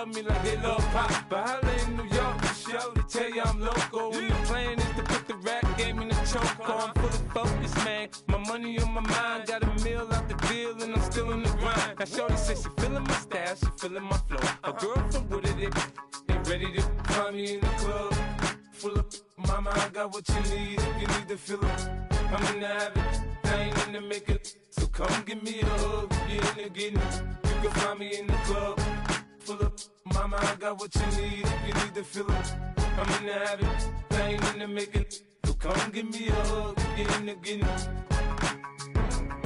love me like they love pop. But holla in New York, the show, they tell you I'm local. And the plan is to put the rap game in the choke. I'm full of focus, man. My money on my mind. Got a meal out the deal and I'm still in the grind. Now shorty says she feeling my style, she feeling my flow. A girl from Wooded, they ready to find me in the club. Full of mama, I got what you need if you need to fill it. I'm in the habit, I ain't in the makeup. So come give me a hug, you in the getting it. You can find me in the club. Full of mama, I got what you need if you need to fill it. I'm in the habit, I ain't in the makeup. So come give me a hug, you in the getting it.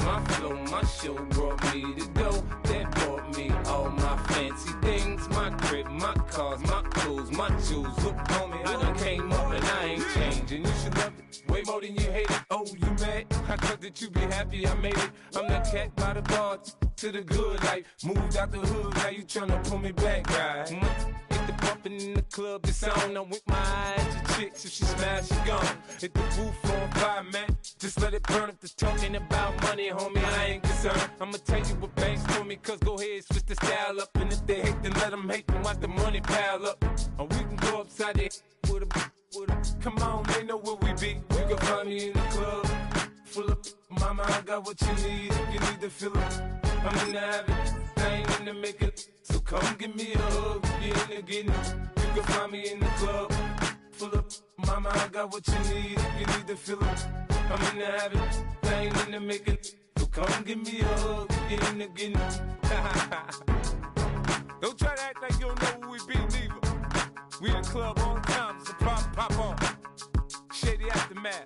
My flow, my show brought me to go. That brought me all my fancy things. My crib, my cars, my clothes, my jewels. Look, homie, I done came up and I ain't changing. You should love it way more than you hate it. Oh, you mad? I thought that you be happy I made it. I'm that cat by the bar to the good life. Moved out the hood, now you tryna pull me back, right? Hit the bumpin' in the club, it's on. I'm with my eyes to chicks, if she smash, she gone. Hit the roof on fire, man. Just let it burn if the talking about money, homie, I ain't concerned. I'ma tell you what banks for me, cause go ahead, switch the style up. And if they hate, then let them hate, then watch the money pile up. Or we can go upside there with a, come on, they know where we be. You can find me in the club, full of mama, I got what you need if you need to fill it. I'm in the habit, I ain't in the makeup. So come give me a hug, you in the getting it. You can find me in the club, full of mama, I got what you need if you need to fill it. I'm in the habit, I ain't in the makeup. So come give me a hug, you in the getting it. Don't try to act like you don't know who we be, neither. We in the club all the time, it's a problem, pop on. Shady Aftermath.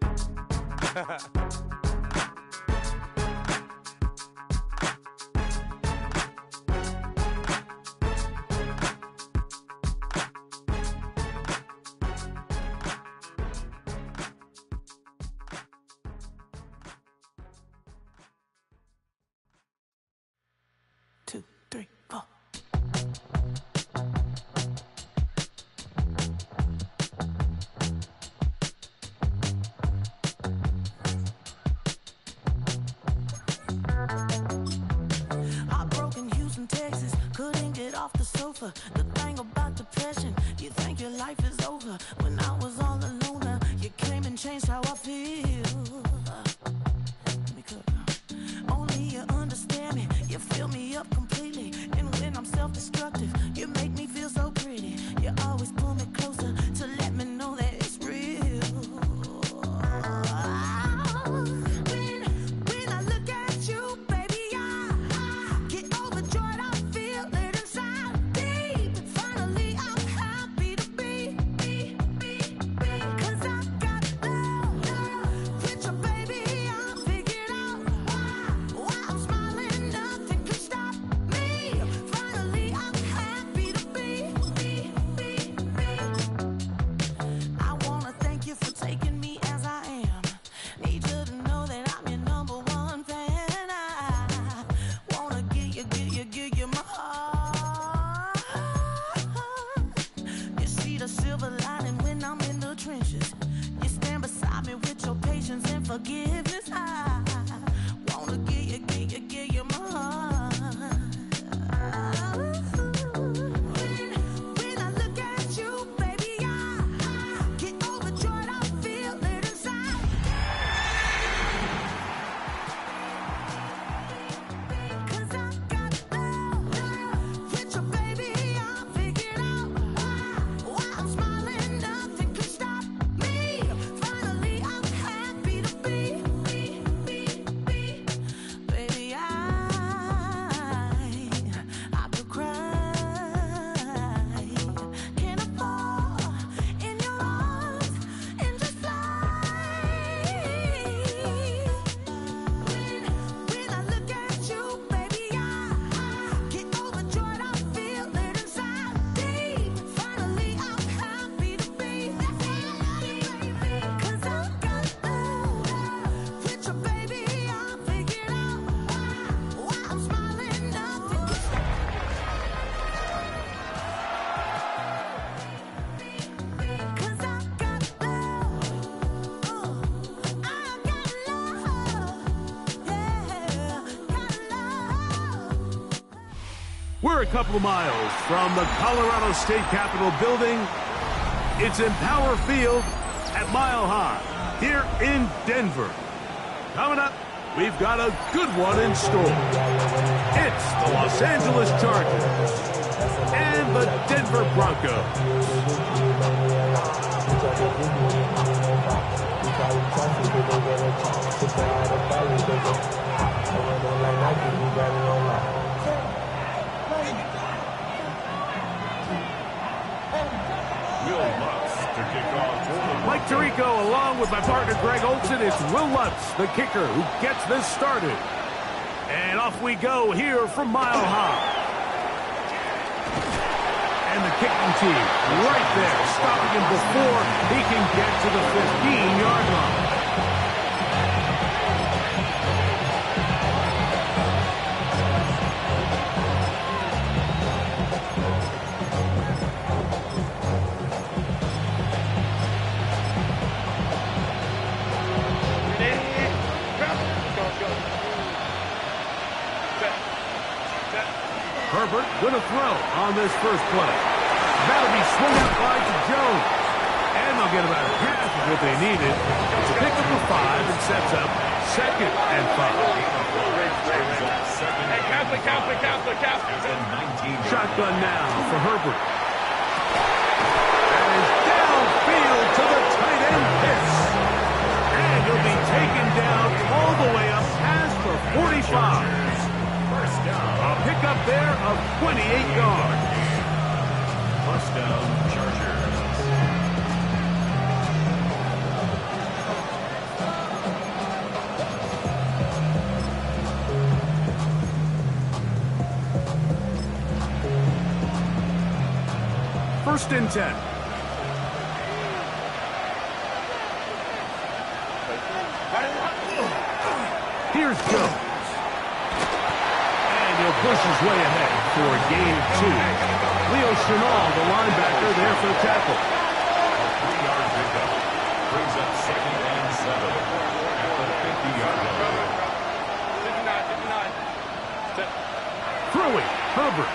The thing about depression, you think your life is over. When I was all alone, you came and changed how I feel. Let me cook now. Only you understand me, you fill me up completely. And when I'm self-destructive, you make me feel so pretty. You always pull me closer to let me know that it's real. When I look at you, baby, I get overjoyed. I feel it inside. Finally, I'm happy to be, 'cause I got love with your baby. I figured out why I'm smiling. Nothing can stop me. Finally, I'm happy. We're a couple of miles from the Colorado State Capitol building. It's Empower Field at Mile High here in Denver. Coming up, we've got a good one in store. It's the Los Angeles Chargers and the Denver Broncos. Mike Tirico along with my partner Greg Olson. It's Will Lutz, the kicker, who gets this started. And off we go here from Mile High. And the kicking team right there, stopping him before he can get to the 15-yard line. Herbert with a throw on this first play. That'll be swung out wide to Jones. And they'll get about half of what they needed. It's a pickup of 5 and sets up 2nd and 5. Shotgun now for Herbert. That is downfield to the tight end Pitts. And he'll be taken down all the way up past the 45. A pickup there of 28 yards. First down, Chargers. First and 10. Here's Jones. He'll push his way ahead for a gain of 2. Leo Chenal, the linebacker, there for the tackle. 3-yard pickup. Brings up 2nd and 7 at the 50-yard line. 59. Throwing, Herbert.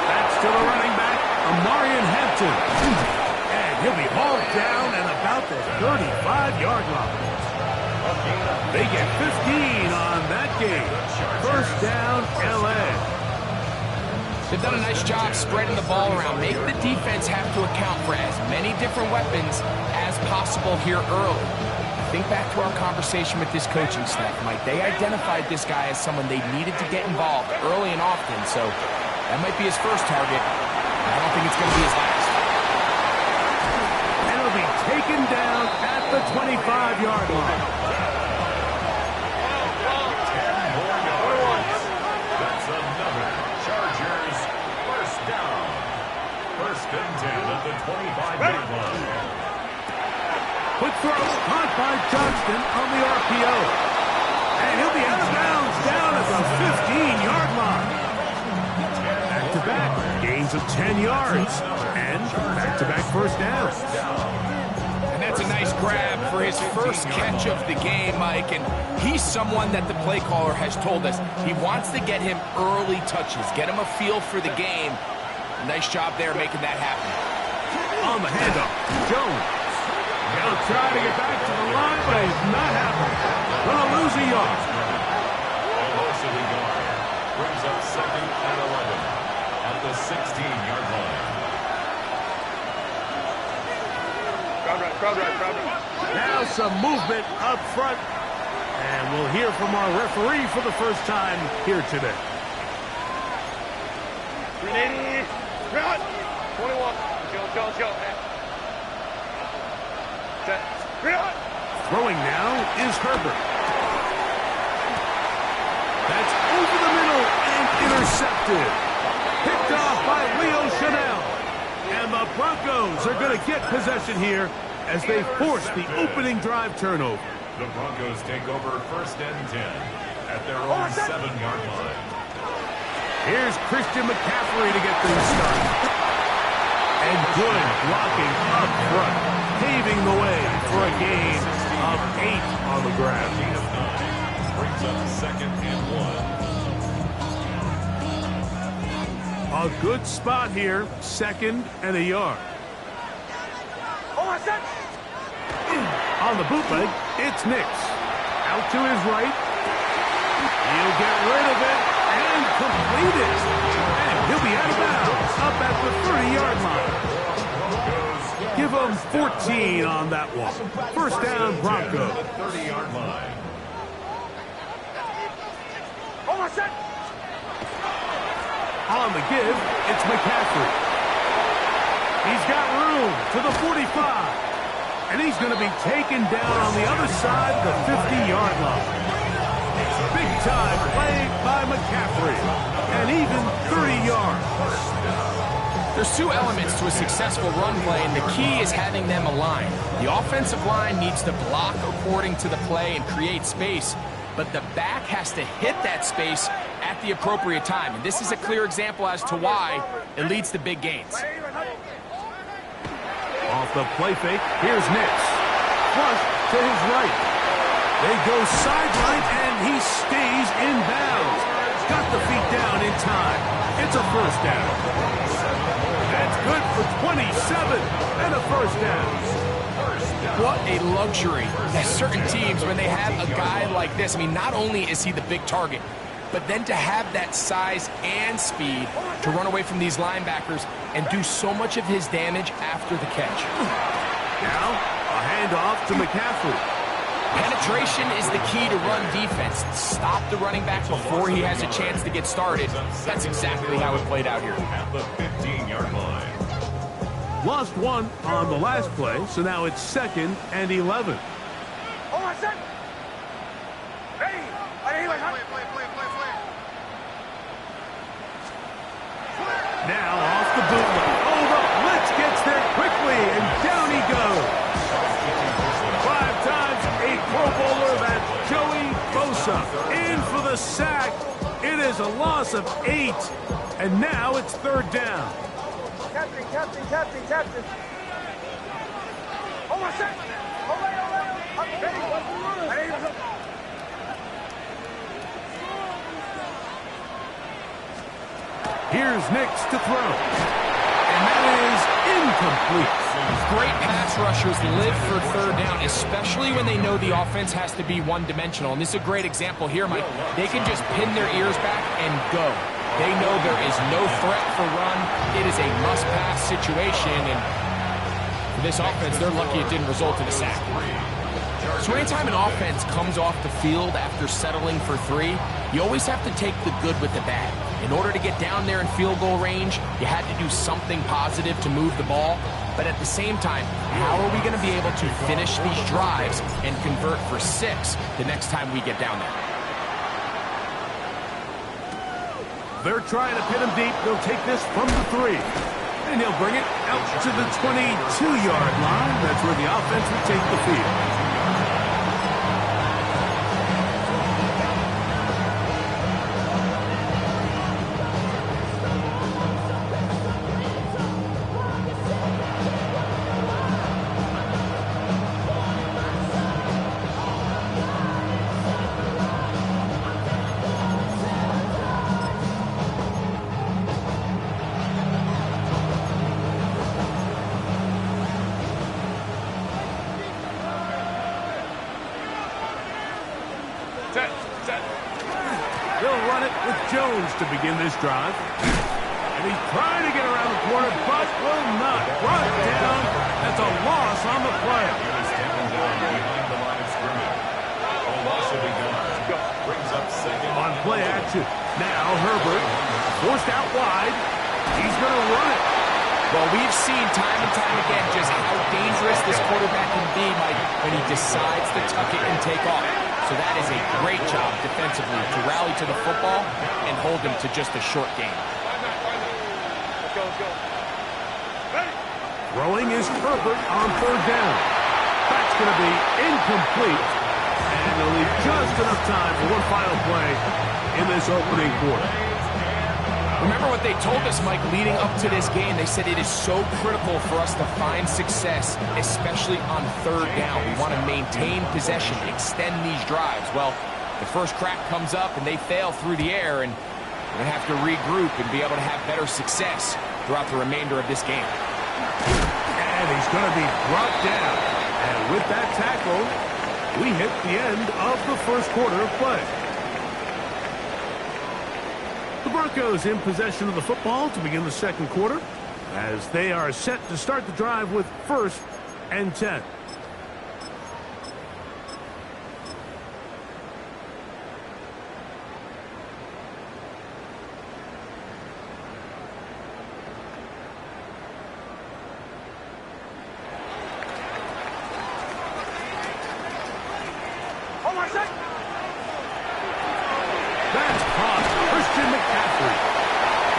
That's to the running back, Amarian Hampton. And he'll be hauled down at about the 35-yard line. They get 15 on that game. First down, L.A. They've done a nice job spreading the ball around, making the defense have to account for as many different weapons as possible here early. Think back to our conversation with this coaching staff, Mike. They identified this guy as someone they needed to get involved early and often, so that might be his first target. I don't think it's going to be his last. And he'll be taken down at the 25-yard line. First and 10 at the 25-yard line. Quick throw, caught by Johnston on the RPO. And he'll be out of bounds down at the 15-yard line. Back-to-back gains of 10 yards. And back-to-back first downs. And that's a nice grab for his first catch of the game, Mike. And he's someone that the play caller has told us he wants to get him early touches, get him a feel for the game. Nice job there making that happen. On the handoff, Jones. He'll try to get back to the line, but he's not happening. Gonna lose a yard. Brings up 2nd and 11 at the 16-yard line. Crowd right. Now some movement up front. And we'll hear from our referee for the first time here today. 380. 21. Go. Set. Throwing now is Herbert. That's over the middle and intercepted. Picked off by Leo Chenal. And the Broncos are going to get possession here as they force the opening drive turnover. The Broncos take over first and 10 at their own 7-yard line. Here's Christian McCaffrey to get things started. And good blocking up front, paving the way for a gain of 8 on the ground. Gain of 9 brings up 2nd and 1. A good spot here, 2nd and a yard. On the bootleg, it's Nix. Out to his right. He'll get rid of it and complete it. And he'll be out of bounds up at the 30-yard line. Give him 14 on that one. First down, Broncos. 30-yard line. On the give, it's McCaffrey. He's got room to the 45. And he's going to be taken down on the other side of the 50-yard line. Big time play by McCaffrey. And even 30 yards. There's two elements to a successful run play, and the key is having them aligned. The offensive line needs to block according to the play and create space, but the back has to hit that space at the appropriate time. And this is a clear example as to why it leads to big gains. Off the play fake, here's Nix. Flush to his right. They go sideline, and he stays in bounds. Got the feet down in time. It's a first down. That's good for 27 and a first down. What a luxury that certain teams, when they have a guy like this, I mean, not only is he the big target, but then to have that size and speed to run away from these linebackers and do so much of his damage after the catch. Now, a handoff to McCaffrey. Penetration is the key to run defense. Stop the running back before he has a chance to get started. That's exactly how it played out here. At the 15-yard line. Lost one on the last play, so now it's 2nd and 11. Now off the bootleg. Oh, the blitz gets there quickly, and down he goes. 5 times a Pro Bowler, that's Joey Bosa. In for the sack. It is a loss of 8, and now it's 3rd down. Captain. Oh, my set. Here's Nix to throw. And that is incomplete. Great pass rushers live for 3rd down, especially when they know the offense has to be one-dimensional. And this is a great example here, Mike. They can just pin their ears back and go. They know there is no threat for run. It is a must-pass situation, and for this offense, they're lucky it didn't result in a sack. So anytime an offense comes off the field after settling for 3, you always have to take the good with the bad. In order to get down there in field goal range, you had to do something positive to move the ball. But at the same time, how are we going to be able to finish these drives and convert for 6 the next time we get down there? They're trying to pin him deep. They'll take this from the 3. And he'll bring it out to the 22-yard line. That's where the offense will take the field. They'll run it with Jones to begin this drive. And he's trying to get around the corner, but will not. Brought down. That's a loss on the play. He's taken down behind the line of scrimmage. A loss of a yard. Brings up 2nd. On play action. Now Herbert forced out wide. He's going to run it. Well, we've seen time and time again just how dangerous this quarterback can be, Mike, when he decides to tuck it and take off. So that is a great job defensively to rally to the football and hold him to just a short game. Let's go. Ready? Throwing is Herbert on 3rd down. That's going to be incomplete. And they'll leave just enough time for one final play in this opening quarter. Remember what they told us, Mike, leading up to this game. They said it is so critical for us to find success, especially on 3rd down. We want to maintain possession, extend these drives. Well, the first crack comes up, and they fail through the air, and They're going to have to regroup and be able to have better success throughout the remainder of this game. And he's going to be brought down. And with that tackle, we hit the end of the first quarter of play. The Broncos in possession of the football to begin the second quarter, as they are set to start the drive with 1st and 10. That's caught. Christian McCaffrey.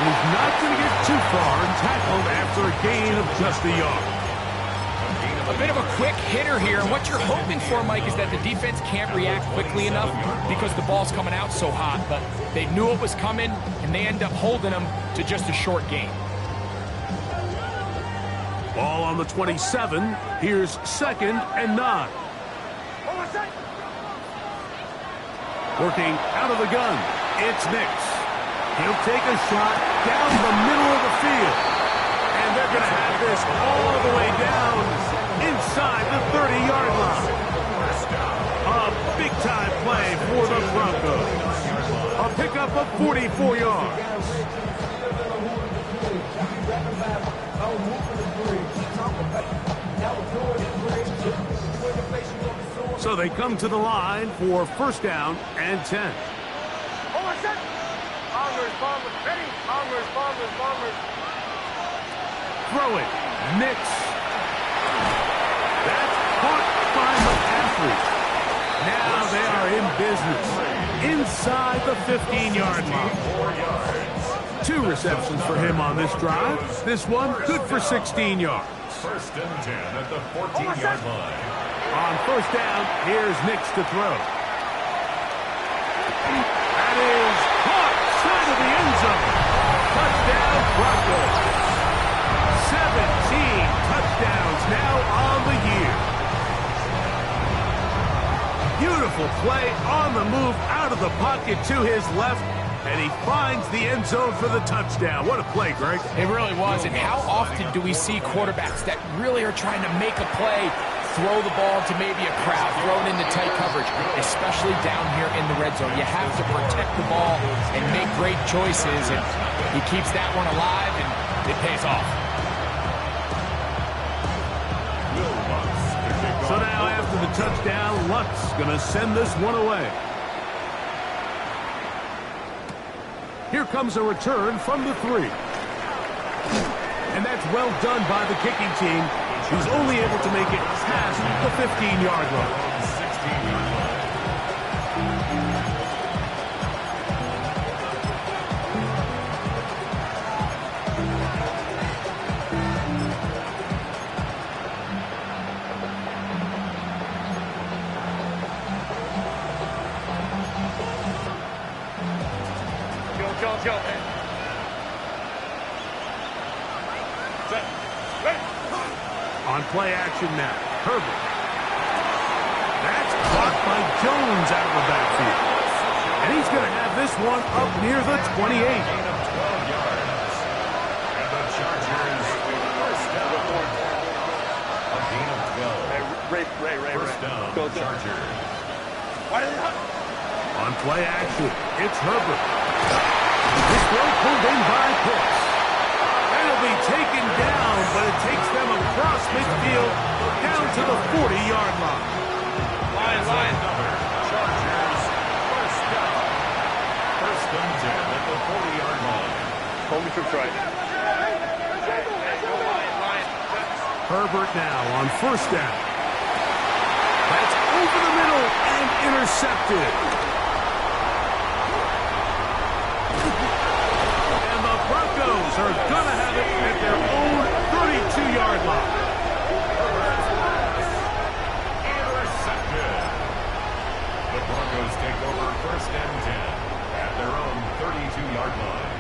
He's not going to get too far and tackled after a gain of just a yard. A bit of a quick hitter here, and what you're hoping for, Mike, is that the defense can't react quickly enough because the ball's coming out so hot, but they knew it was coming, and they end up holding them to just a short gain. Ball on the 27. Here's 2nd and 9. Working out of the gun, it's Nix. He'll take a shot down the middle of the field. And they're going to have this all the way down inside the 30-yard line. A big-time play for the Broncos. A pickup of 44 yards. So they come to the line for 1st down and 10. Throw it. Nix. That's caught by McCaffrey. Now they are in business inside the 15-yard line. 2 receptions for him on this drive. This one good for 16 yards. 1st and 10 at the 14-yard line. On 1st down, here's Nix to throw. That is caught side of the end zone. Touchdown, Broncos. 17 touchdowns now on the year. Beautiful play on the move out of the pocket to his left, and he finds the end zone for the touchdown. What a play, Greg. It really was, and how often do we see quarterbacks that really are trying to make a play, throw the ball to maybe a crowd, throw it into tight coverage, especially down here in the red zone. You have to protect the ball and make great choices, and he keeps that one alive, and it pays off. So now after the touchdown, Lutz going to send this one away. Here comes a return from the 3. And that's well done by the kicking team. He's only able to make it past the 15-yard line. 16-yard line. Go, man. Set. Ready. On play action now, Herbert. That's caught by Jones out of the backfield. And he's going to have this one up near the 28. Gain of 12 yards. And the Chargers first down. A gain of 12. Ray. First down, Go. Chargers. On play action, it's Herbert. This one pulled in by Pitts. That'll be taken down, but it takes them across midfield down to the 40-yard line. Line. Chargers first down. 1st and 10 at the 40-yard line. Hold me from Troy. Line. Herbert now on 1st down. That's over the middle and intercepted. And the Broncos are going to have it at their own 32-yard line. Intercepted. The Broncos take over 1st and 10 at their own 32-yard line.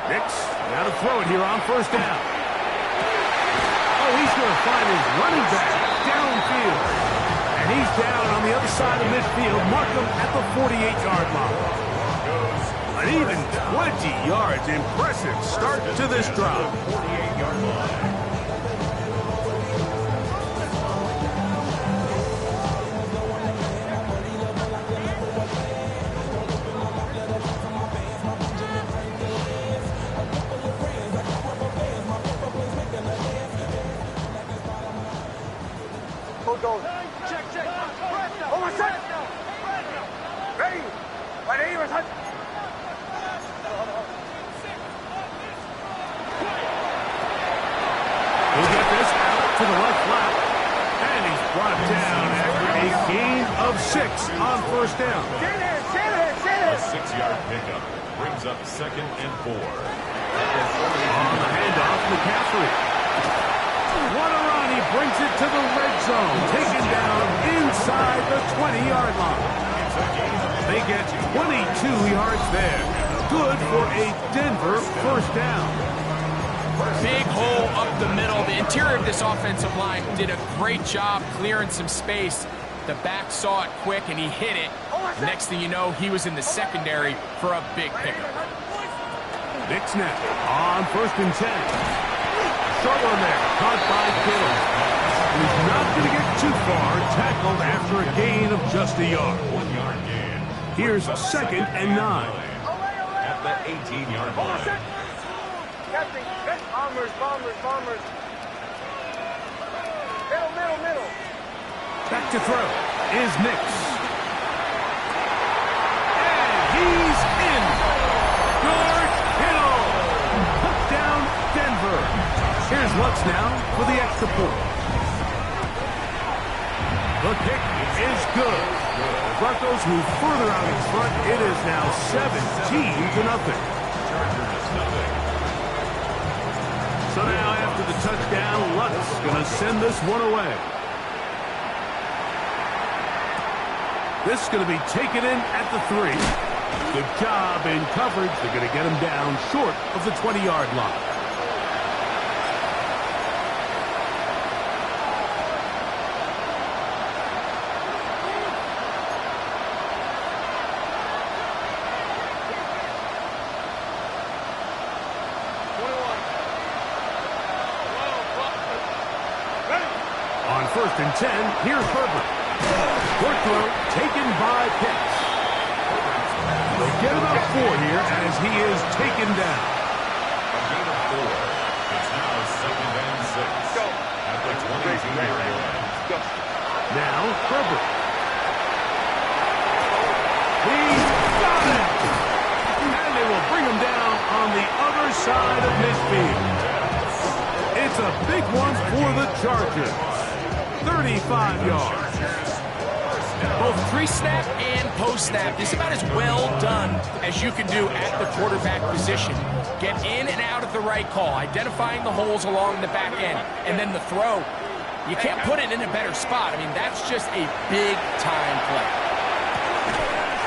Nix, now to here on first down. Oh, he's going to find his running back downfield. And he's down on the other side of midfield. Mark him at the 48-yard line. An even 20 yards. Impressive start to this drive. 48-yard line. He'll get this out to the left flat. And he's brought down after a gain of 6 on first down. A 6-yard pickup brings up 2nd and 4. On the handoff, McCaffrey. What a run. He brings it to the red zone. Taken down inside the 20-yard line. They get 22 yards there. Good for a Denver first down. Big hole up the middle. The interior of this offensive line did a great job clearing some space. The back saw it quick, and he hit it. Next thing you know, he was in the secondary for a big pickup. Big snap on 1st and 10. Short one there, caught by Kittle. He's not going to get too far, tackled after a gain of just a yard. 1-yard gain. Here's 2nd and 9. At the 18-yard line. Bombers. Middle. Back to throw is Nix. And he's in. George Kittle. Touchdown, Denver. Here's Lutz now for the extra point. The kick is good. The Broncos move further out in front. It is now 17-0. So now after the touchdown, Lutz going to send this one away. This is going to be taken in at the 3. Good job in coverage. They're going to get him down short of the 20-yard line. On 1st and 10, here's Herbert. Short throw taken by Pitts. They'll get about 4 here as he is taken down. A gain of 4. It's now 2nd and 6. At the 22-yard line. Now Herbert. He's got it! And they will bring him down on the other side of midfield. It's a big one for the Chargers. 35 yards. Both pre-snap and post-snap is about as well done as you can do at the quarterback position. Get in and out at the right call, identifying the holes along the back end, and then the throw. You can't put it in a better spot. I mean, that's just a big-time play.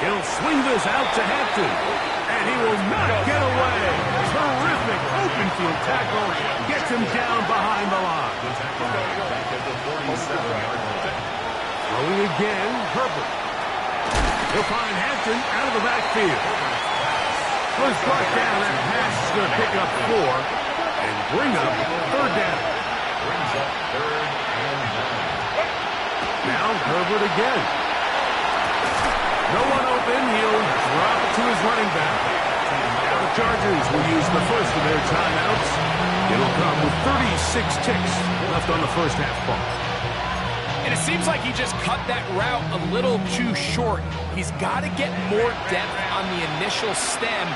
He'll swing this out to Hampton, and he will not get away. Terrific open field tackle gets him down behind the line. Throwing again, Herbert. He'll find Hampton out of the backfield. Was brought down. That pass is going to pick up 4 and bring up 3rd down. Brings up 3rd and 9. Now Herbert again. No one open. He'll drop it to his running back. Now the Chargers will use the first of their timeouts. It'll come with 36 ticks left on the first half clock. And it seems like he just cut that route a little too short. He's got to get more depth on the initial stem,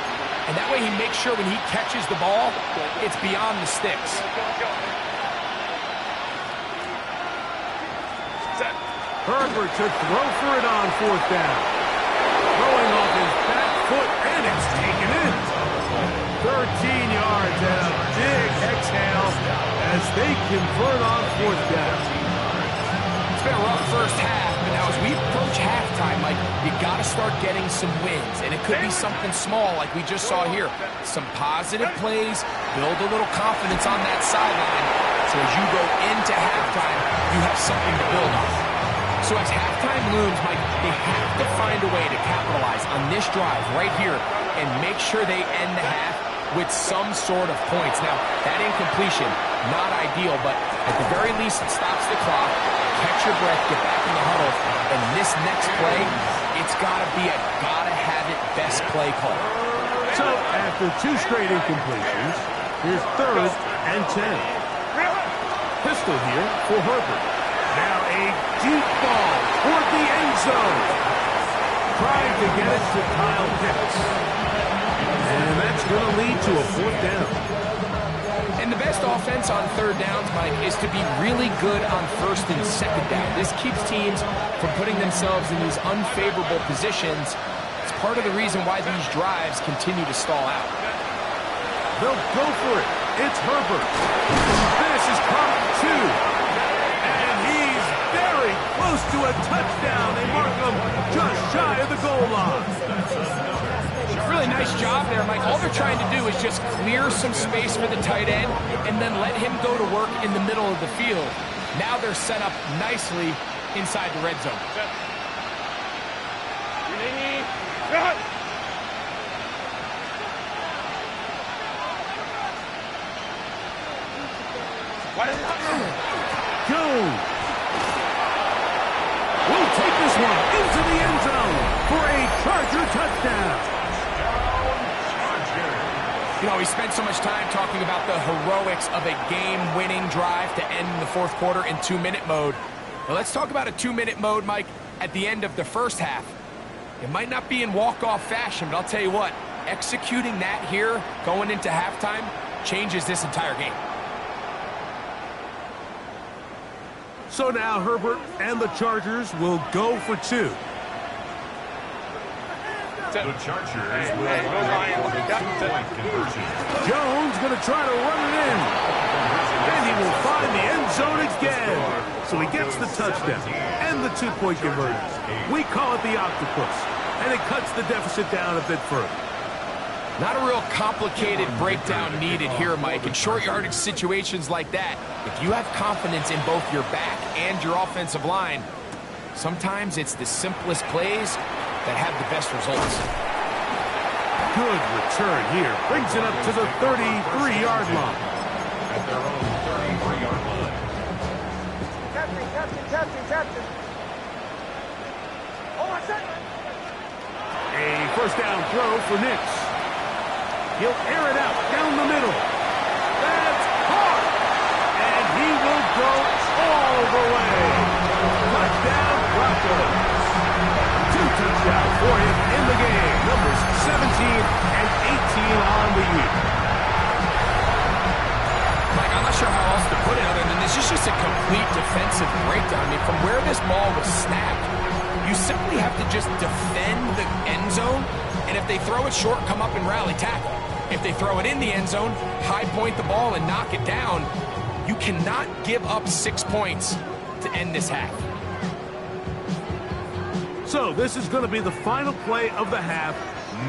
and that way he makes sure when he catches the ball, it's beyond the sticks. Herbert to throw for it on 4th down. Throwing off his back foot, and it's taken in. 13 yards and a big exhale as they convert on 4th down. It's been a rough first half, but now as we approach halftime, Mike, you got to start getting some wins. And it could be something small like we just saw here. Some positive plays, build a little confidence on that sideline. So as you go into halftime, you have something to build on. So as halftime looms, Mike, they have to find a way to capitalize on this drive right here and make sure they end the half with some sort of points. Now, that incompletion, not ideal, but at the very least, it stops the clock. Catch your breath, get back in the huddle, and this next play, it's got to be a gotta-have-it best play call. So, after 2 straight incompletions, here's 3rd and 10. Pistol here for Herbert. Now a deep ball toward the end zone. Trying to get it to Kyle Pitts. And that's going to lead to a 4th down. And the best offense on 3rd downs, Mike, is to be really good on 1st and 2nd down. This keeps teams from putting themselves in these unfavorable positions. It's part of the reason why these drives continue to stall out. They'll go for it. It's Herbert. This is caught 2. And he's very close to a touchdown. They mark him just shy of the goal line. Really nice job there, Mike. All they're trying to do is just clear some space for the tight end and then let him go to work in the middle of the field. Now they're set up nicely inside the red zone. Jones will take this one into the end zone for a Charger touchdown. You know, we spent so much time talking about the heroics of a game-winning drive to end the 4th quarter in 2-minute mode. Now let's talk about a 2-minute mode, Mike, at the end of the first half. It might not be in walk-off fashion, but I'll tell you what, executing that here going into halftime changes this entire game. So now Herbert and the Chargers will go for 2. The Chargers will go for the 2-point conversion. Jones going to try to run it in. And he will find the end zone again. So he gets the touchdown and the 2-point conversion. We call it the octopus. And it cuts the deficit down a bit further. Not a real complicated breakdown needed here, Mike. In short yardage situations like that, if you have confidence in both your back and your offensive line, sometimes it's the simplest plays that have the best results. Good return here. Brings it up to the 33-yard line. At their own 33-yard line. Captain. Oh, I said it. A 1st down throw for Nix. He'll air it out down the middle. That's caught. And he will go all the way. Touchdown, Broncos. 2 touchdowns for him in the game. Numbers 17 and 18 on the year. Mike, I'm not sure how else to put it other than this is just a complete defensive breakdown. I mean, from where this ball was snapped, you simply have to just defend the end zone, and if they throw it short, come up and rally tackle. If they throw it in the end zone, high point the ball and knock it down. You cannot give up 6 points to end this half. So this is going to be the final play of the half.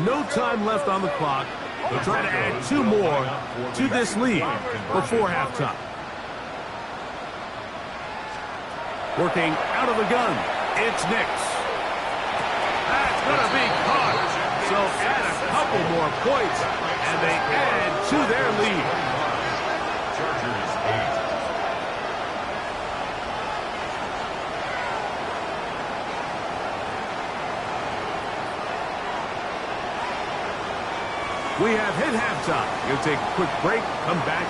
No time left on the clock. They'll try to add 2 more to this lead before halftime. Working out of the gun, it's Nix. That's going to be caught. So add a couple more points, and they add to their lead. Chargers 8. We have hit halftime. We'll take a quick break, come back,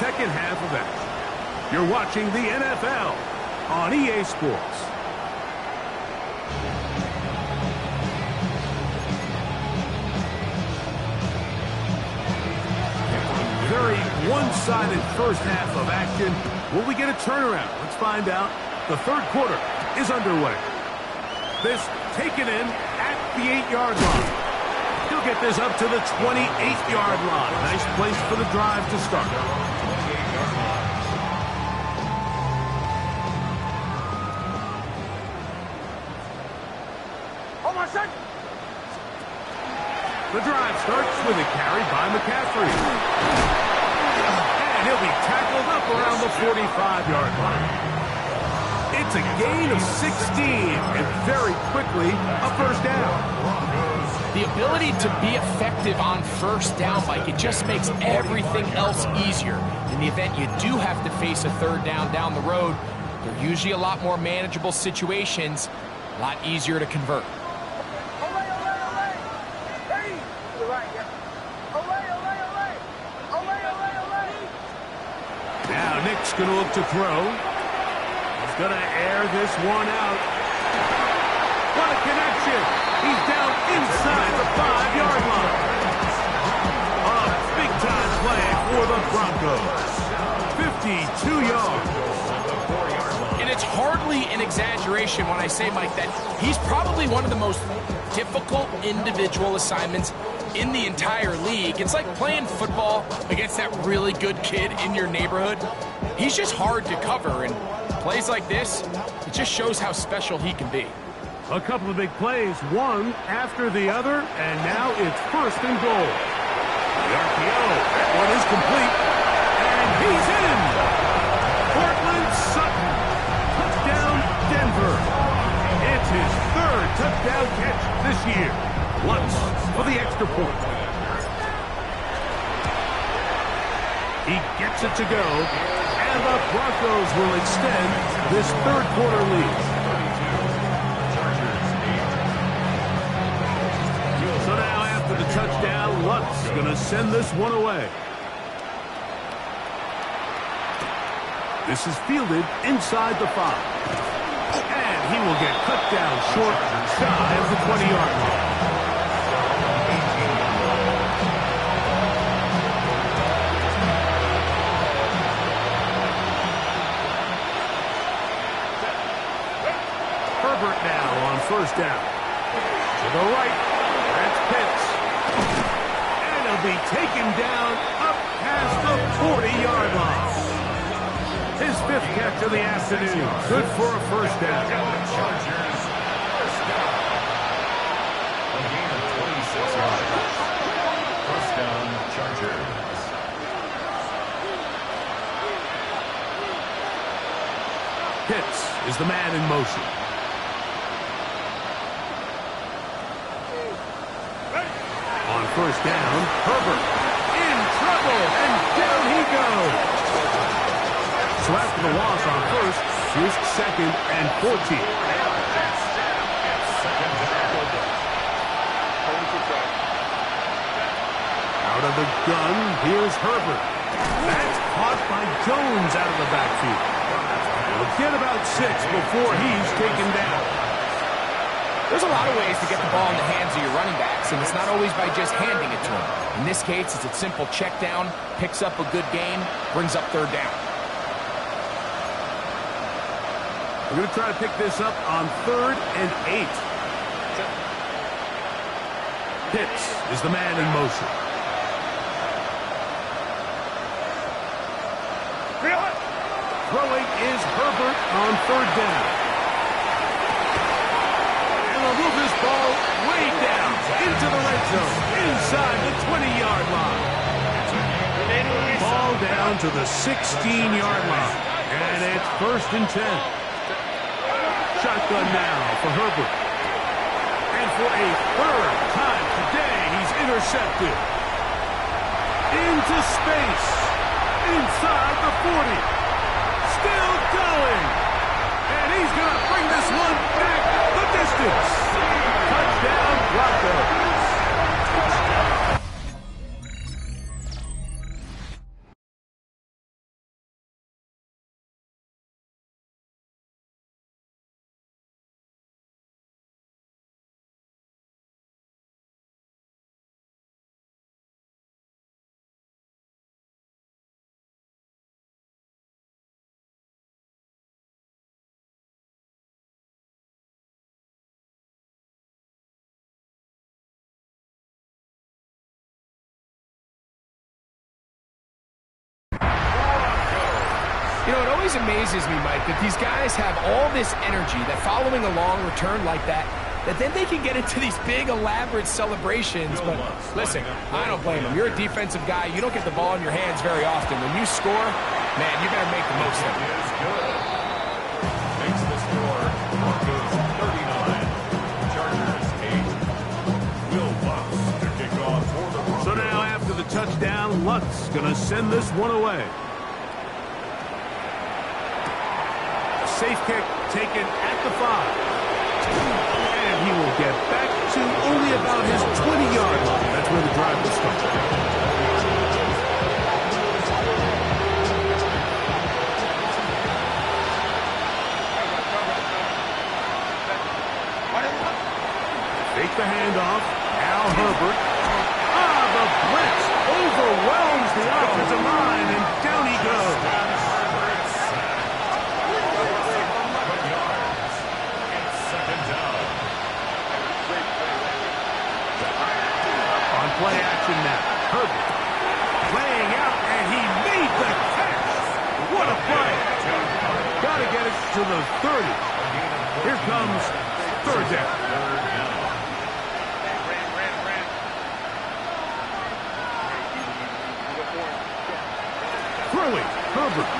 2nd half of action. You're watching the NFL on EA Sports. Very one-sided first half of action. Will we get a turnaround? Let's find out. The 3rd quarter is underway. This taken in at the 8-yard line. He'll get this up to the 28-yard line. Nice place for the drive to start. Caution! The drive starts with a carry by McCaffrey. And he'll be tackled up around the 45-yard line. It's a gain of 16, and very quickly, a first down. The ability to be effective on first down, Mike, it just makes everything else easier. In the event you do have to face a third down the road, they're usually a lot more manageable situations, a lot easier to convert. Now Nick's going to look to throw. He's going to air this one out. What a connection! He's down inside the 5-yard line. A big-time play for the Broncos. 52 yards. And it's hardly an exaggeration when I say, Mike, that he's probably one of the most difficult individual assignments in the entire league. It's like playing football against that really good kid in your neighborhood. He's just hard to cover, and plays like this, it just shows how special he can be. A couple of big plays, one after the other, and now it's first and goal. The RPO, that one is complete, and he's in! Cortland Sutton, touchdown Denver. It's his third touchdown catch this year. Once for the extra point. He gets it to go, and the Broncos will extend this third quarter lead. So now after the touchdown, Lutz going to send this one away. This is fielded inside the 5. And he will get cut down short, shy of the 20-yard line. Herbert now on first down. To the right, that's Pitts. And he'll be taken down up past the 40-yard line. His 5th catch of the afternoon. Good for a first down. Chargers, first down. A gain of 26 yards. First down, Chargers. Pitts is the man in motion. On first down, Herbert in trouble, and down he goes. So after the loss on first, here's 2nd and 14. Out of the gun, here's Herbert. That's caught by Jones out of the backfield. He'll get about 6 before he's taken down. There's a lot of ways to get the ball in the hands of your running backs, and it's not always by just handing it to them. In this case, it's a simple check down, picks up a good gain, brings up third down. We're going to try to pick this up on 3rd and 8. Pitts is the man in motion. Throwing is Herbert on 3rd down. And they'll move this ball way down into the red zone, inside the 20-yard line. Ball down to the 16-yard line. And it's 1st and 10. Shotgun now for Herbert. And for a 3rd time today, he's intercepted. Into space. Inside the 40. Still going. And he's going to bring this one back the distance. Touchdown, Broncos. You know, it always amazes me, Mike, that these guys have all this energy that following a long return like that, that then they can get into these big, elaborate celebrations. But listen, I don't blame them. You're a defensive guy. You don't get the ball in your hands very often. When you score, man, you better make the most of it. Is good. Makes the score. Broncos 39. Chargers 8. Will Lutz to kick off for the Broncos. So now after the touchdown, Lutz going to send this one away. A safe kick taken at the 5. And he will get back to only about his 20-yard line. That's where the drive will start. Fake the handoff. Al Herbert. The blitz overwhelms the offensive line, and down he goes. Play action now. Herbert playing out, and he made the catch. What a play. Got to get it to the 30. Here comes third down. Throwing, Herbert.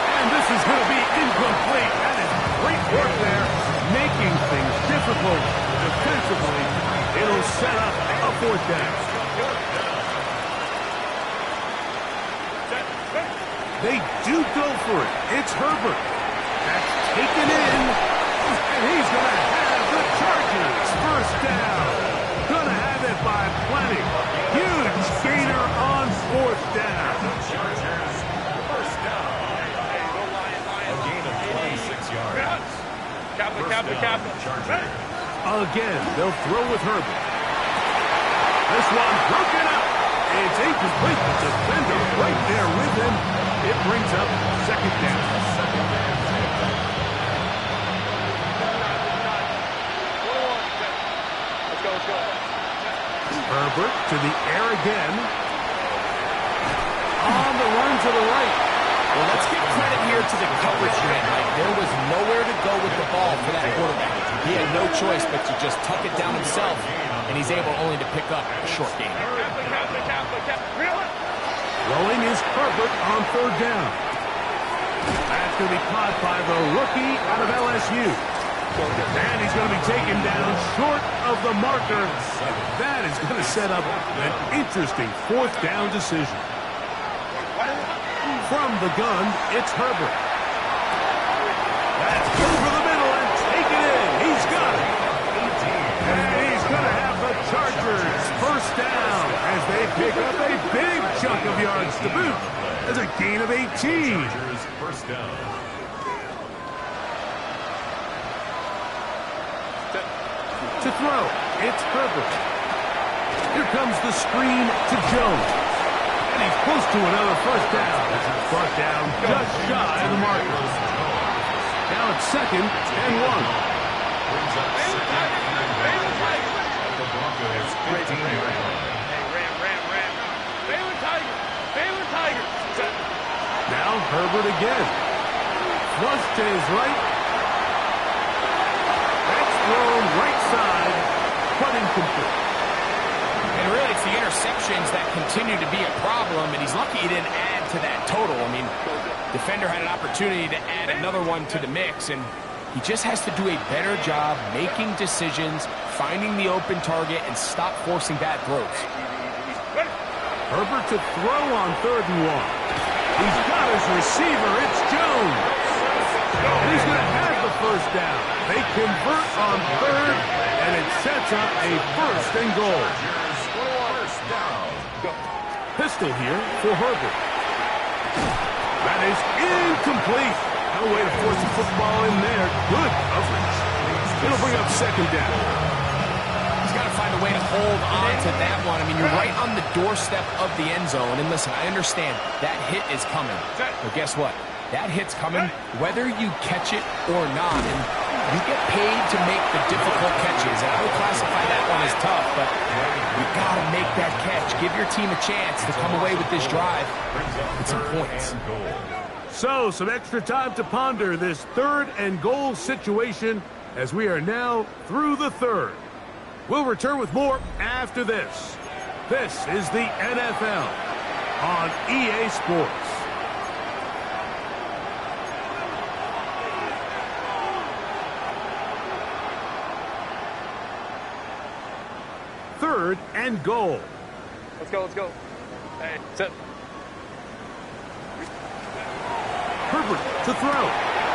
And this is going to be incomplete. That is great work there, making things difficult defensively. It'll set up a fourth down. They do go for it. It's Herbert. That's taken in. And he's going to have the Chargers first down. Going to have it by plenty. Huge gainer on fourth down. Chargers first down. A gain of 26 yards. Chargers. Again, they'll throw with Herbert. This one broken up. It's incomplete. The defender right there with him. It brings up second down. Let's go. Herbert to the air again. On the run to the right. Well, let's give credit here to the coverage man. Like, there was nowhere to go with the ball for that quarterback. He had no choice but to just tuck it down himself, and he's able only to pick up a short gain. Throwing is Herbert on third down. That's going to be caught by the rookie out of LSU. And he's going to be taken down short of the marker. That is going to set up an interesting fourth down decision. From the gun, it's Herbert. That's over the middle and take it in. He's got it. And he's going to have the Chargers first down as they pick up a big chunk of yards to boot. As a gain of 18. Chargers first down. To throw, it's Herbert. Here comes the screen to Jones. And he's close to another first down. Brought down just shy of the marker. Now it's 2nd and 1. Brings up second and 1. The Broncos 15 yard line. Baylor Tigers. Now Herbert again. Flush to his right. That's thrown right side, but incomplete. And really, it's the interceptions that continue to be a problem, and he's lucky he didn't add to that total. I mean, defender had an opportunity to add another one to the mix, and he just has to do a better job making decisions, finding the open target, and stop forcing bad throws. Herbert to throw on 3rd and 1. He's got his receiver. It's Jones. And he's going to have the first down. They convert on 3rd, and it sets up a 1st and goal. First down. Pistol here for Herbert. That is incomplete. No way to force the football in there. Good coverage. It'll bring up 2nd down. He's got to find a way to hold on to that one. I mean, you're right on the doorstep of the end zone. And listen, I understand that hit is coming. But guess what? That hit's coming whether you catch it or not. And you get paid to make the difficult catches. And I would classify that one as tough, but you got to make that catch. Give your team a chance to come away with this drive with some points. So, some extra time to ponder this 3rd and goal situation as we are now through the third. We'll return with more after this. This is the NFL on EA Sports. Third and goal. Let's go, let's go. Hey, set. Herbert to throw.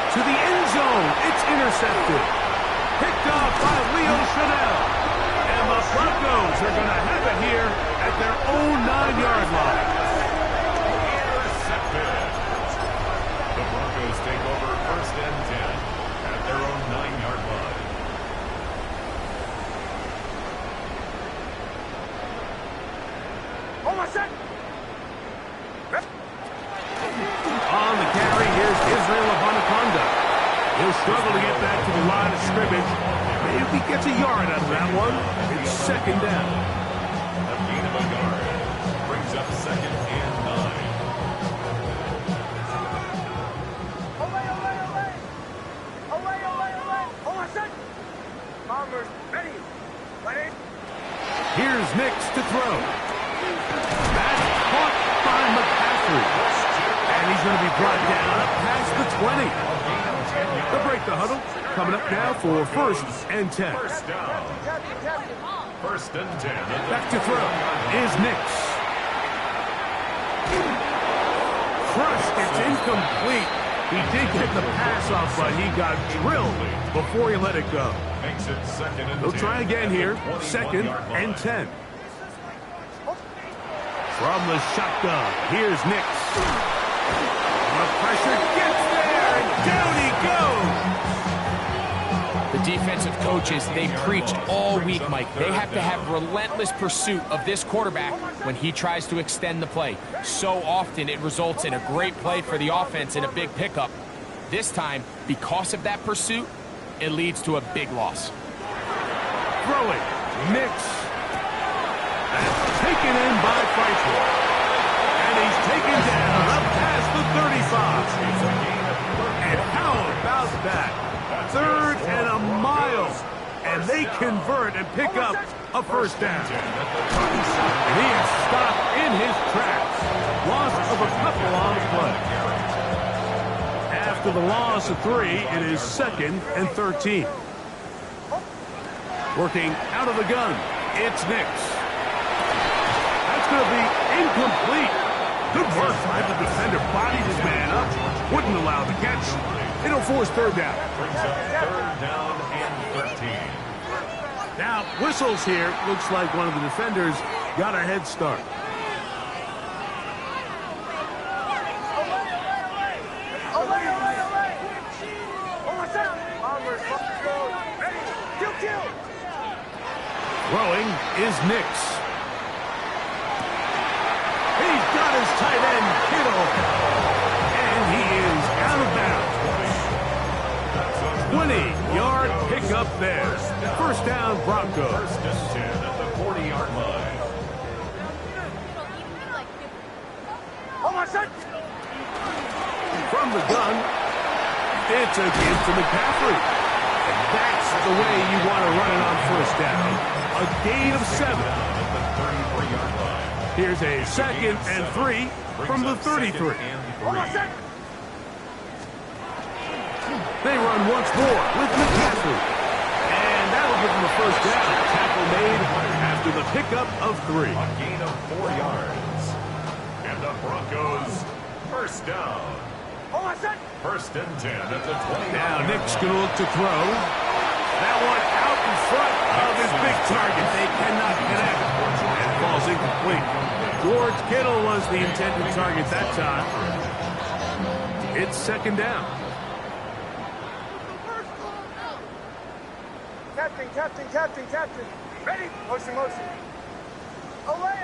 To the end zone. It's intercepted. Picked off by Leo Chanel. And the Broncos are going to have it here at their own 9-yard line. Intercepted. The Broncos take over first and 10 at their own 9-yard line. On the carry, here's Israel Abanikanda. He'll struggle to get back to the line of scrimmage. Maybe if he gets a yard out of that one, it's second down. A gain of a yard brings up second and 9. Here's Nix to throw. That's caught by McCaffrey. And he's going to be brought down up past the 20. They'll break the huddle. Coming up now for first and 10. First down. First and 10. Back to throw is Nix. Crushed. It's incomplete. He did get the pass off, but he got drilled before he let it go. Makes it second and 10. They'll try again here. Second and 10. From the shotgun, here's Nix. The pressure gets there, and down he goes. The defensive coaches, they preached all week, Mike. They have to have relentless pursuit of this quarterback when he tries to extend the play. So often it results in a great play for the offense and a big pickup. This time, because of that pursuit, it leads to a big loss. Throwing, Nix. That's taken in by Pfeiffer. And he's taken down up past the 35. And how about that? Third and a mile. And they convert and pick up a first down. And he is stopped in his tracks. Loss of a couple on the play. After the loss of 3, it is second and 13. Working out of the gun, it's Nix. That's going to be incomplete. Good work by the defender. Bodied his man up. Wouldn't allow the catch. It'll force third down. Brings up third down and 13. Now, whistles here. Looks like one of the defenders got a head start. Throwing is Nix. He's got his tight end, Kittle. And he is out of bounds. 20-yard pickup there. First down, Broncos. First and 10 at the 40-yard line. From the gun, it's a give to McCaffrey. And that's the way you want to run it on first down. A gain of 7. Here's a second and 3 from the 33. They run once more with McCaffrey. And that'll give them a first down. Tackle made after the pickup of 3. A gain of 4 yards. And the Broncos, first down. First and 10 at the 20. Now Nick's going to look to throw. That one out in front of his big target. They cannot connect. And falls incomplete. George Kittle was the intended target that time. It's second down. Captain. Ready? Motion. Olay.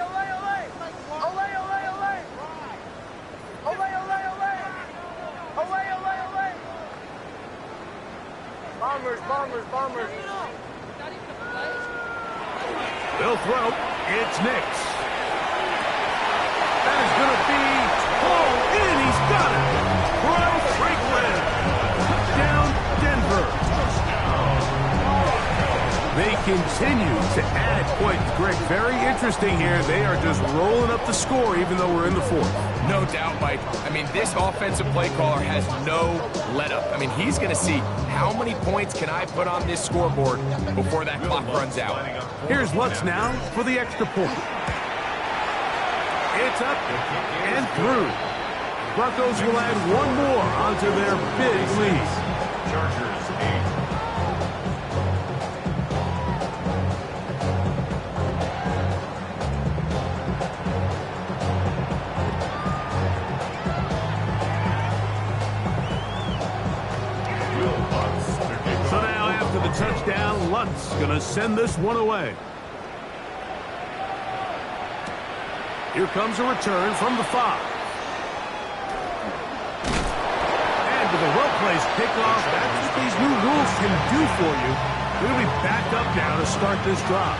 Bombers. They'll throw. It's Nix. That is going to be hauled in. He's got it. Roy Franklin. Touchdown, Denver. continues to add points. Greg, very interesting here. They are just rolling up the score even though we're in the fourth. No doubt, Mike. I mean, this offensive play caller has no let-up. I mean, he's going to see how many points can I put on this scoreboard before that clock runs out. Here's Lutz now for the extra point. It's up and through. Broncos will add one more onto their big lead. Chargers 8. So now after the touchdown, Lutz gonna send this one away. Here comes a return from the 5. And with a well-placed kickoff, that's what these new rules can do for you. We're going to be back up now to start this drive.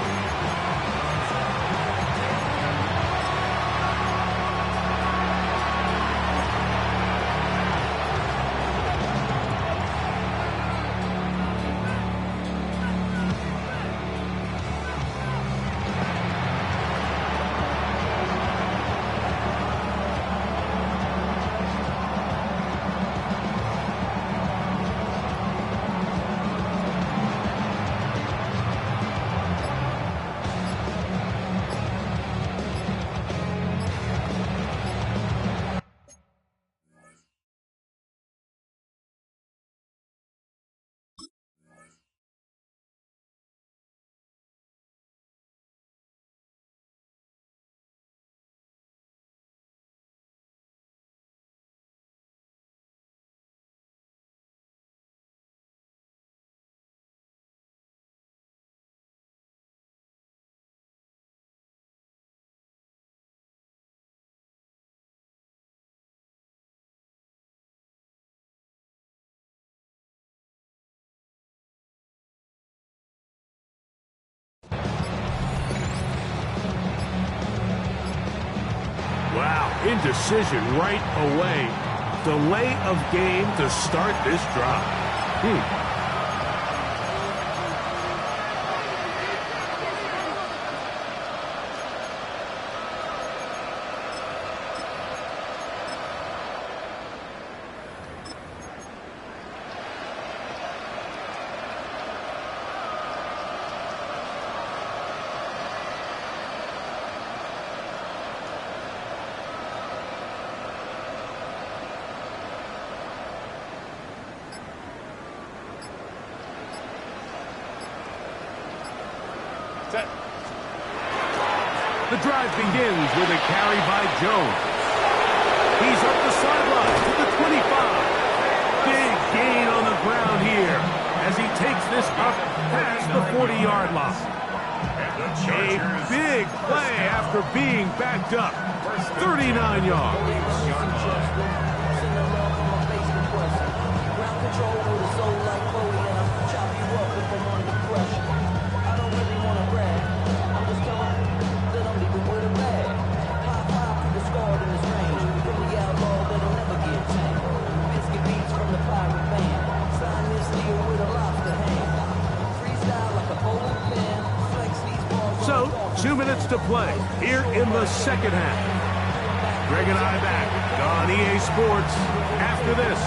Wow, indecision right away. Delay of game to start this drive. The drive begins with a carry by Jones. He's up the sideline to the 25. Big gain on the ground here as he takes this up past the 40-yard line. A big play after being backed up. 39 yards. So, 2 minutes to play here in the second half. Greg and I back on EA Sports after this.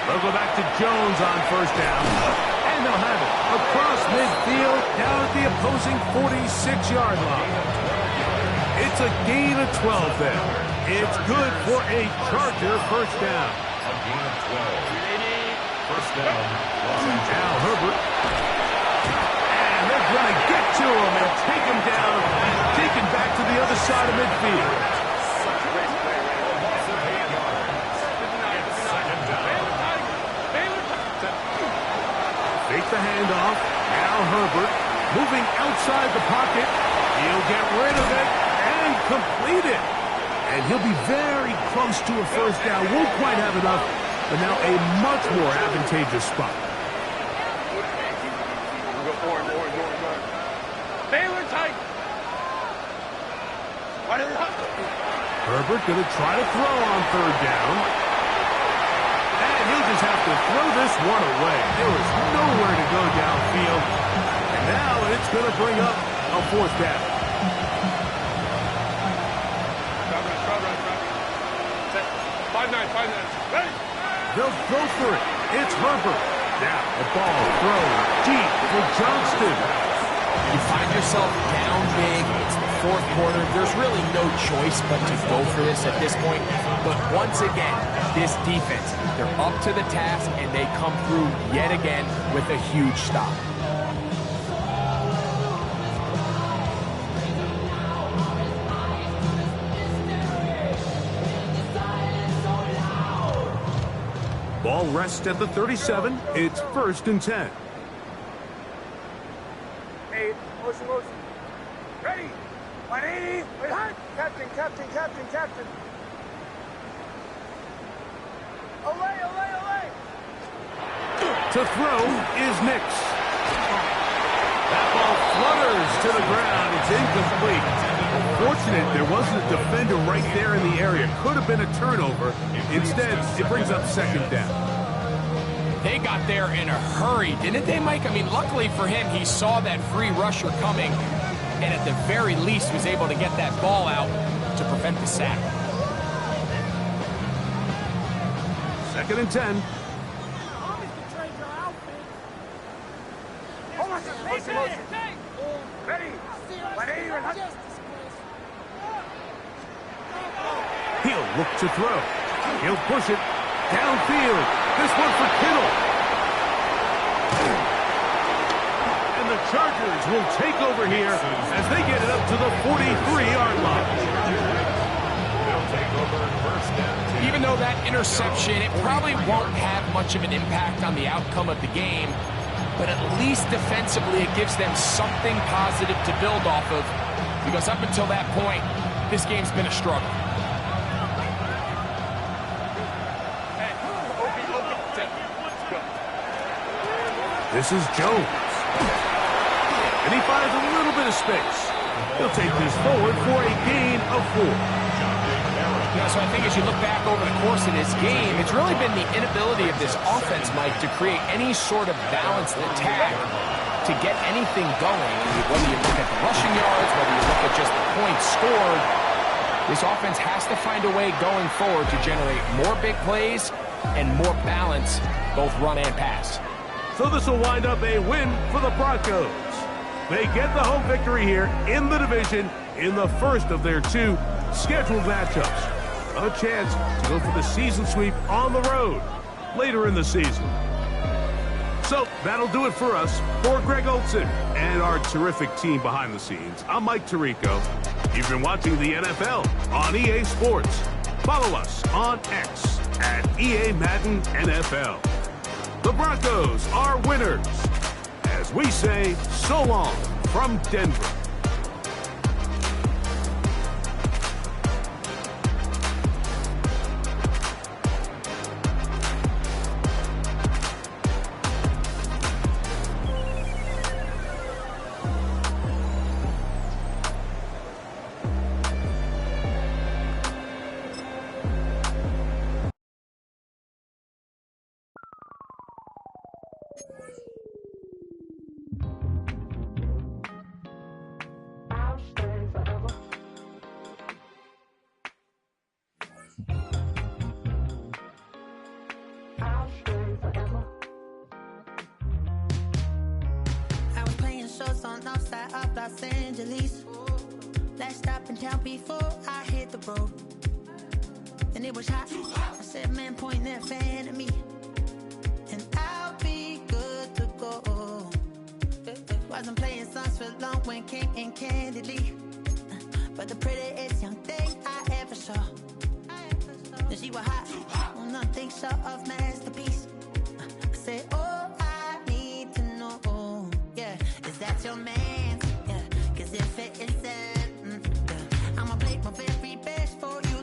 They'll go back to Jones on first down. And they'll have it across midfield down at the opposing 46-yard line. It's a gain of 12 there. It's good for a Charger first down. A gain of 12. First down. Now Herbert. And they're going to get to him and take him down, taken back to the other side of midfield. Fake the handoff. Now Herbert moving outside the pocket. He'll get rid of it and complete it. And he'll be very close to a first down. Won't quite have enough, but now a much more advantageous spot. Baylor tight. Herbert going to try to throw on third down. And he'll just have to throw this one away. There was nowhere to go downfield. And now it's going to bring up a fourth down. 5-9. Ready? They'll go for it. It's Herbert. Now the ball thrown deep for Johnston. You find yourself down big. It's the fourth quarter. There's really no choice but to go for this at this point. But once again, this defense, they're up to the task, and they come through yet again with a huge stop. Ball rests at the 37. It's 1st and 10. Hey, motion. Ready? 180. Wait, hot. Captain. Olay. To throw is Nix. That ball flutters to the ground. It's incomplete. Fortunate there wasn't a defender right there in the area. Could have been a turnover. Instead, it brings up 2nd down. They got there in a hurry, didn't they, Mike? I mean, luckily for him, he saw that free rusher coming, and at the very least was able to get that ball out to prevent the sack. 2nd and 10. Motion. Ready? 180. He'll look to throw. He'll push it downfield. This one for Kittle. And the Chargers will take over here as they get it up to the 43-yard line. They'll take over first down. Even though that interception, it probably won't have much of an impact on the outcome of the game, but at least defensively it gives them something positive to build off of, because up until that point, this game's been a struggle. This is Jones. And he finds a little bit of space. He'll take this forward for a gain of 4. Yeah, so I think as you look back over the course of this game, it's really been the inability of this offense, Mike, to create any sort of balanced attack to get anything going. Whether you look at the rushing yards, whether you look at just the points scored, this offense has to find a way going forward to generate more big plays and more balance, both run and pass. So this will wind up a win for the Broncos. They get the home victory here in the division in the first of their 2 scheduled matchups. A chance to go for the season sweep on the road later in the season. So that'll do it for us. For Greg Olsen and our terrific team behind the scenes, I'm Mike Tirico. You've been watching the NFL on EA Sports. Follow us on X at EA Madden NFL. The Broncos are winners. As we say, so long from Denver. Los Angeles. Last stop in town before I hit the road. And it was hot. I said, man, point that fan at me. And I'll be good to go. Wasn't playing songs for long when came in candidly. But the prettiest young thing I ever saw. And she was hot. Well, nothing short of masterpiece. I said, oh, I need to know. Yeah, is that your man? Yeah, cause if it isn't, yeah, I'ma play my very best for you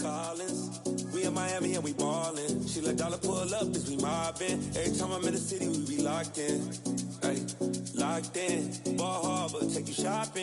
Collins. We in Miami and we ballin'. She let dollar pull up as we mobbin'. Every time I'm in the city, we be locked in. Ay, locked in. Ball Harbor, take you shopping.